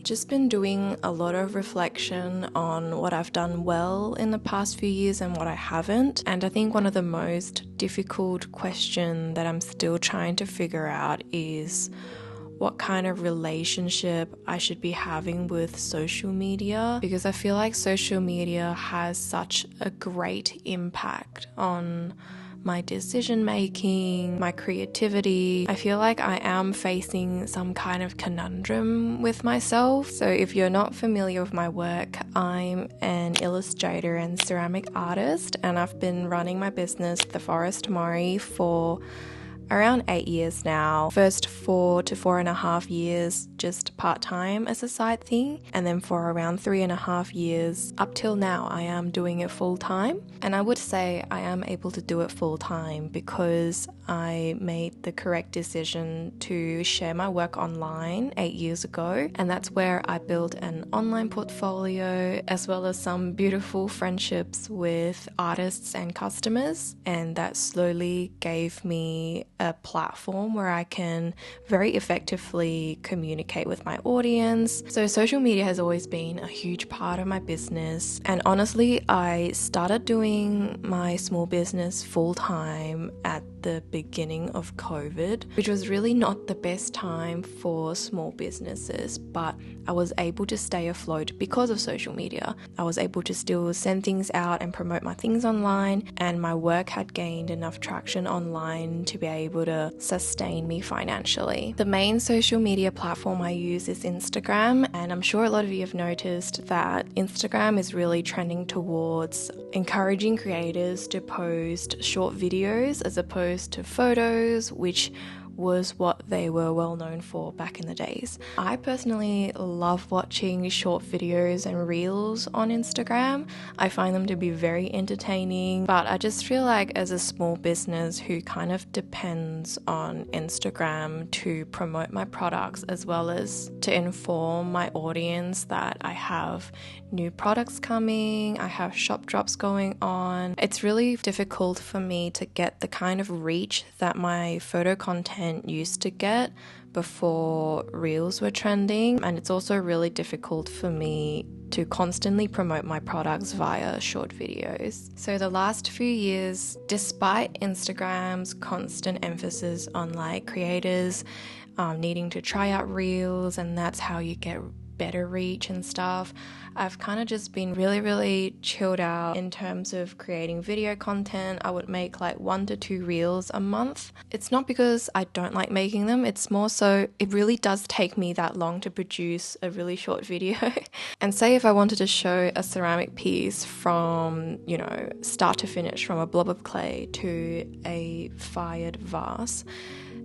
just been doing a lot of reflection on what I've done well in the past few years and what I haven't. And I think one of the most difficult questions that I'm still trying to figure out is what kind of relationship I should be having with social media, because I feel like social media has such a great impact on my decision making, my creativity. I feel like I am facing some kind of conundrum with myself. So if you're not familiar with my work, I'm an illustrator and ceramic artist, and I've been running my business, the Forest Mori, for around 8 years now. First 4 to 4.5 years just part-time as a side thing, and then for around 3.5 years up till now I am doing it full-time. And I would say I am able to do it full-time because I made the correct decision to share my work online 8 years ago, and that's where I built an online portfolio as well as some beautiful friendships with artists and customers, and that slowly gave me a platform where I can very effectively communicate with my audience. So social media has always been a huge part of my business, and honestly I started doing my small business full-time at the beginning of COVID, which was really not the best time for small businesses, but I was able to stay afloat because of social media. I was able to still send things out and promote my things online, and my work had gained enough traction online to be able to sustain me financially. The main social media platform I use is Instagram, and I'm sure a lot of you have noticed that Instagram is really trending towards encouraging creators to post short videos as opposed to photos, which was what they were well known for back in the days. I personally love watching short videos and reels on Instagram. I find them to be very entertaining, but I just feel like as a small business who kind of depends on Instagram to promote my products as well as to inform my audience that I have new products coming, I have shop drops going on, it's really difficult for me to get the kind of reach that my photo content used to get before reels were trending, and it's also really difficult for me to constantly promote my products via short videos. So the last few years, despite Instagram's constant emphasis on like creators needing to try out reels and that's how you get better reach and stuff, I've kind of just been really chilled out in terms of creating video content. I would make like 1 to 2 reels a month. It's not because I don't like making them, it's more so it really does take me that long to produce a really short video. And say if I wanted to show a ceramic piece from, start to finish, from a blob of clay to a fired vase,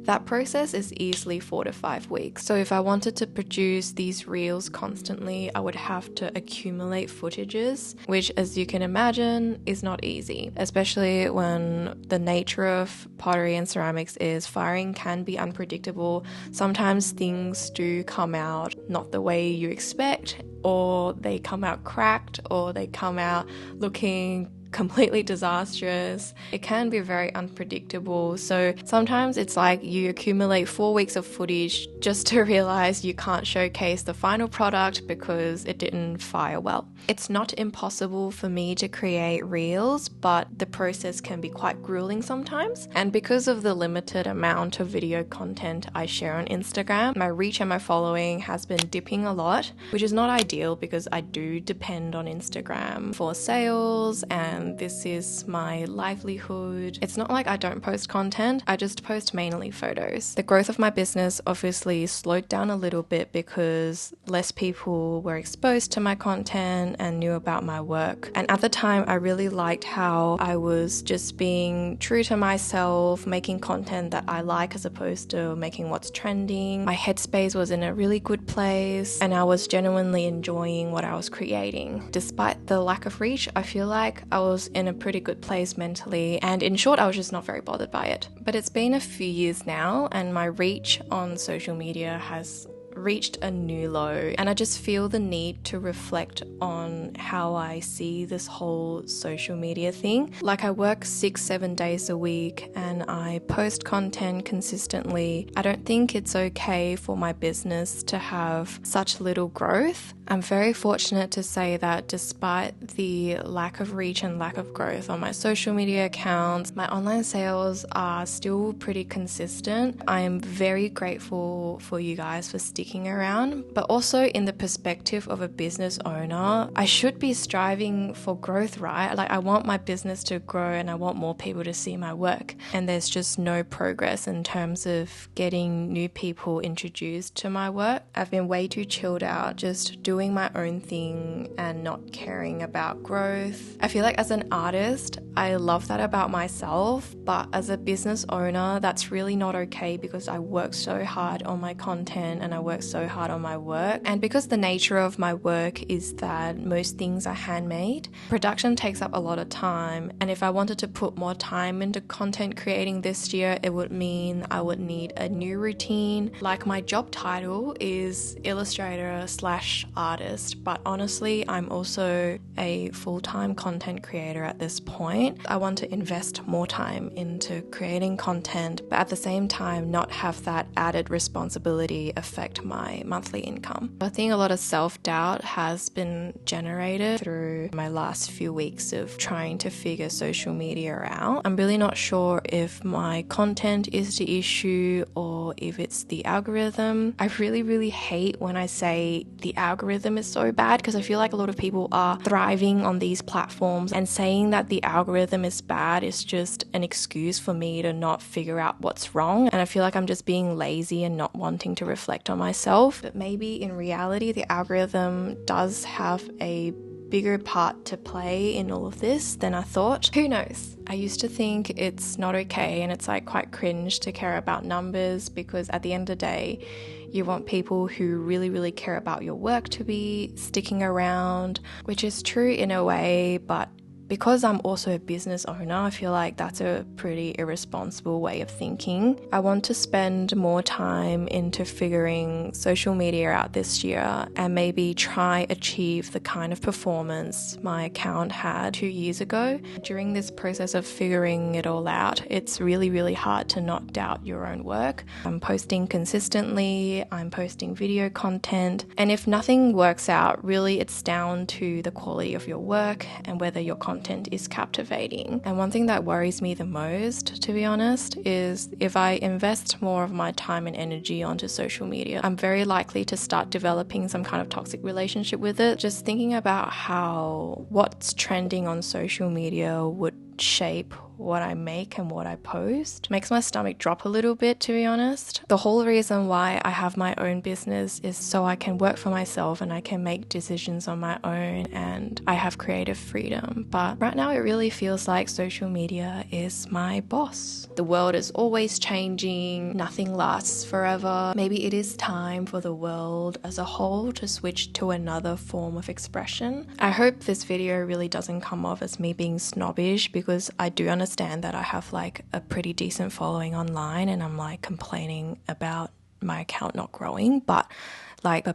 that process is easily 4 to 5 weeks. So if I wanted to produce these reels constantly, I would have to accumulate footages, which, as you can imagine, is not easy, especially when the nature of pottery and ceramics is firing can be unpredictable. Sometimes things do come out not the way you expect, or they come out cracked, or they come out looking completely disastrous. It can be very unpredictable. So sometimes it's like you accumulate 4 weeks of footage just to realize you can't showcase the final product because it didn't fire well. It's not impossible for me to create reels, but the process can be quite grueling sometimes. And because of the limited amount of video content I share on Instagram, my reach and my following has been dipping a lot, which is not ideal because I do depend on Instagram for sales and this is my livelihood. It's not like I don't post content, I just post mainly photos. The growth of my business obviously slowed down a little bit because less people were exposed to my content and knew about my work. And at the time, I really liked how I was just being true to myself, making content that I like as opposed to making what's trending. My headspace was in a really good place and I was genuinely enjoying what I was creating. Despite the lack of reach, I feel like I was in a pretty good place mentally, and in short, I was just not very bothered by it. But it's been a few years now and my reach on social media has reached a new low, and I just feel the need to reflect on how I see this whole social media thing. Like, I work 6-7 days a week and I post content consistently. I don't think it's okay for my business to have such little growth. I'm very fortunate to say that despite the lack of reach and lack of growth on my social media accounts, my online sales are still pretty consistent. I am very grateful for you guys for sticking around, but also in the perspective of a business owner, I should be striving for growth, right? Like, I want my business to grow and I want more people to see my work, and there's just no progress in terms of getting new people introduced to my work. I've been way too chilled out, just doing my own thing and not caring about growth. I feel like as an artist, I love that about myself, but as a business owner, that's really not okay because I work so hard on my content and I work so hard on my work. And because the nature of my work is that most things are handmade, production takes up a lot of time. And if I wanted to put more time into content creating this year, it would mean I would need a new routine. Like, my job title is illustrator/artist, but honestly, I'm also a full-time content creator at this point. I want to invest more time into creating content, but at the same time, not have that added responsibility affect my monthly income. I think a lot of self-doubt has been generated through my last few weeks of trying to figure social media out. I'm really not sure if my content is the issue or if it's the algorithm. I really hate when I say the algorithm is so bad, because I feel like a lot of people are thriving on these platforms, and saying that the algorithm is bad is just an excuse for me to not figure out what's wrong. And I feel like I'm just being lazy and not wanting to reflect on myself. But maybe in reality, the algorithm does have a bigger part to play in all of this than I thought. Who knows? I used to think it's not okay and it's like quite cringe to care about numbers, because at the end of the day, you want people who really care about your work to be sticking around, which is true in a way, but because I'm also a business owner, I feel like that's a pretty irresponsible way of thinking. I want to spend more time into figuring social media out this year and maybe try achieve the kind of performance my account had 2 years ago. During this process of figuring it all out, it's really hard to not doubt your own work. I'm posting consistently, I'm posting video content, and if nothing works out, really it's down to the quality of your work and whether your content is captivating. And one thing that worries me the most, to be honest, is if I invest more of my time and energy onto social media, I'm very likely to start developing some kind of toxic relationship with it. Just thinking about how what's trending on social media would shape what I make and what I post makes my stomach drop a little bit, to be honest. The whole reason why I have my own business is so I can work for myself and I can make decisions on my own and I have creative freedom. But right now it really feels like social media is my boss. The world is always changing, nothing lasts forever. Maybe it is time for the world as a whole to switch to another form of expression. I hope this video really doesn't come off as me being snobbish, because I do understand that I have like a pretty decent following online and I'm like complaining about my account not growing, but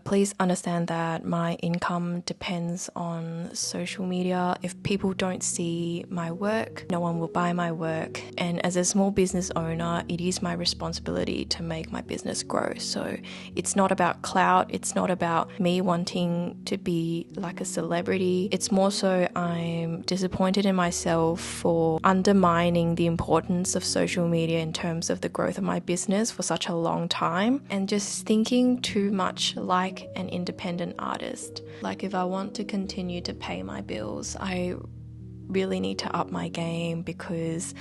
please understand that my income depends on social media. If people don't see my work, no one will buy my work. And as a small business owner, it is my responsibility to make my business grow. So it's not about clout. It's not about me wanting to be like a celebrity. It's more so I'm disappointed in myself for undermining the importance of social media in terms of the growth of my business for such a long time, and just thinking too much like an independent artist. Like, if I want to continue to pay my bills, I really need to up my game, because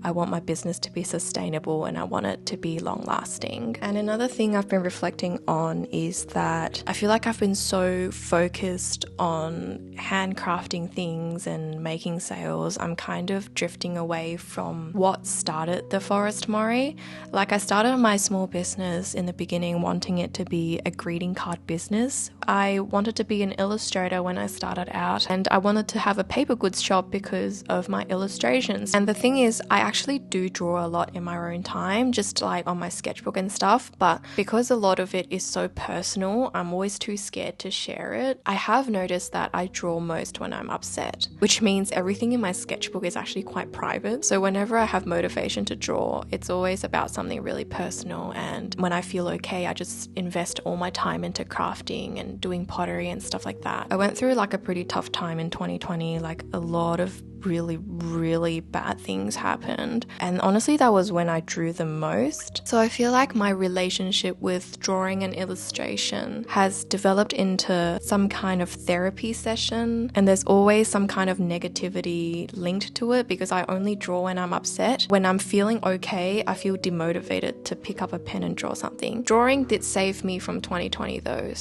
I want my business to be sustainable and I want it to be long lasting. And another thing I've been reflecting on is that I feel like I've been so focused on handcrafting things and making sales, I'm kind of drifting away from what started the Forest Mori. Like, I started my small business in the beginning wanting it to be a greeting card business. I wanted to be an illustrator when I started out, and I wanted to have a paper goods shop because of my illustrations. And the thing is, I actually do draw a lot in my own time, just like on my sketchbook and stuff, but because a lot of it is so personal, I'm always too scared to share it. I have noticed that I draw most when I'm upset, which means everything in my sketchbook is actually quite private. So whenever I have motivation to draw, it's always about something really personal, and when I feel okay, I just invest all my time into crafting and doing pottery and stuff like that. I went through like a pretty tough time in 2020, like a lot of really bad things happened, and honestly that was when I drew the most. So I feel like my relationship with drawing and illustration has developed into some kind of therapy session, and there's always some kind of negativity linked to it because I only draw when I'm upset. When I'm feeling okay, I feel demotivated to pick up a pen and draw something. Drawing did save me from 2020 though,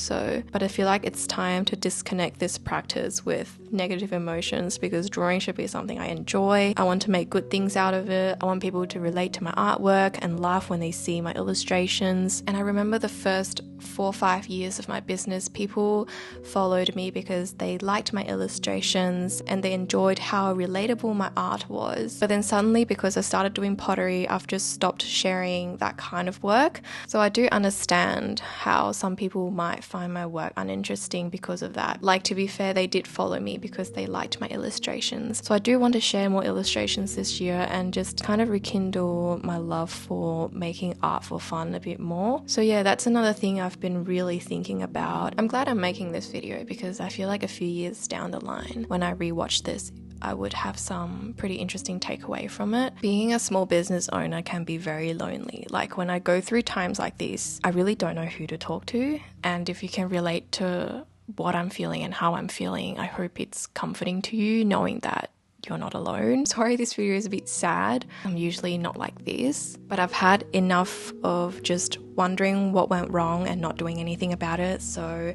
but I feel like it's time to disconnect this practice with negative emotions, because drawing should be something I enjoy. I want to make good things out of it. I want people to relate to my artwork and laugh when they see my illustrations. And I remember the first 4 or 5 years of my business, people followed me because they liked my illustrations and they enjoyed how relatable my art was. But then suddenly, because I started doing pottery, I've just stopped sharing that kind of work. So I do understand how some people might find my work uninteresting because of that. Like, to be fair, they did follow me because they liked my illustrations. So I do want to share more illustrations this year and just kind of rekindle my love for making art for fun a bit more. So yeah, that's another thing I've been really thinking about. I'm glad I'm making this video because I feel like a few years down the line, when I rewatch this, I would have some pretty interesting takeaway from it. Being a small business owner can be very lonely. Like, when I go through times like this, I really don't know who to talk to. And if you can relate to what I'm feeling and how I'm feeling, I hope it's comforting to you knowing that you're not alone. Sorry this video is a bit sad. I'm usually not like this, but I've had enough of just wondering what went wrong and not doing anything about it. So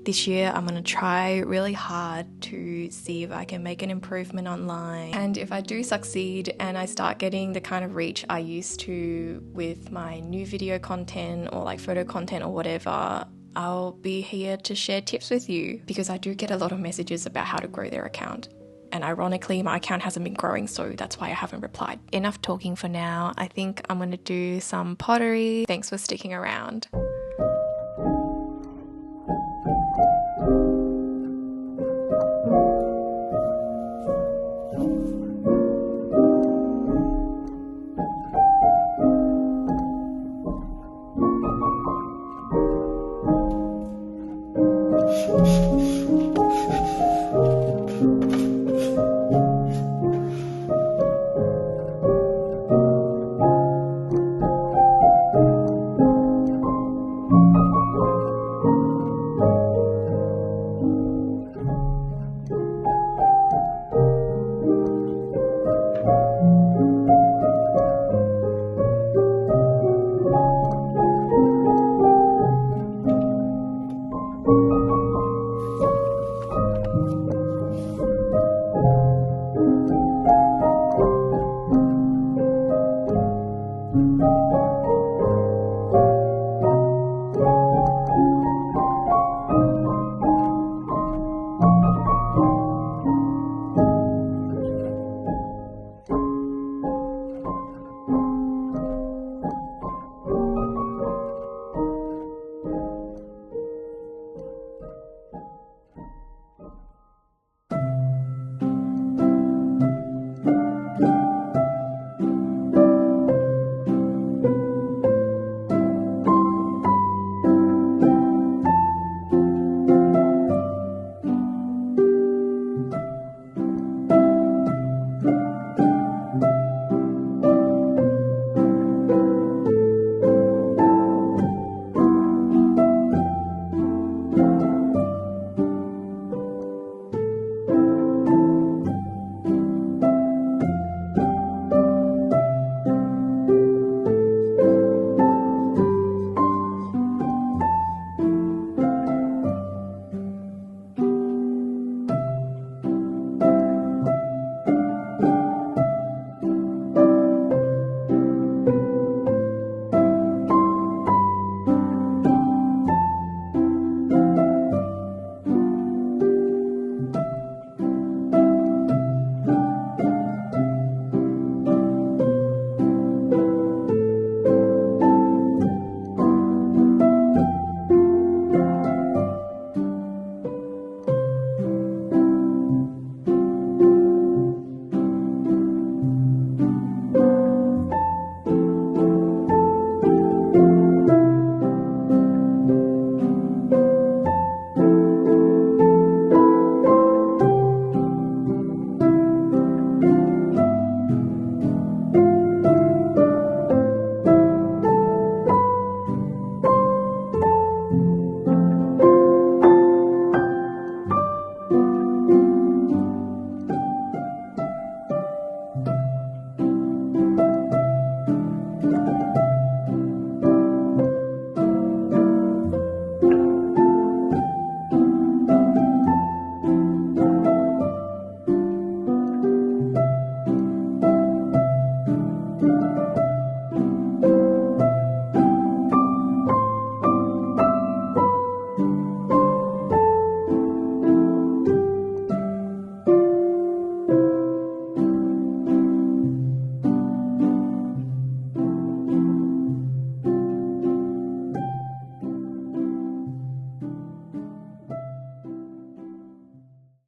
this year I'm going to try really hard to see if I can make an improvement online. And if I do succeed and I start getting the kind of reach I used to with my new video content or like photo content or whatever, I'll be here to share tips with you, because I do get a lot of messages about how to grow their account. And ironically, my account hasn't been growing, so that's why I haven't replied. Enough talking for now. I think I'm going to do some pottery. Thanks for sticking around.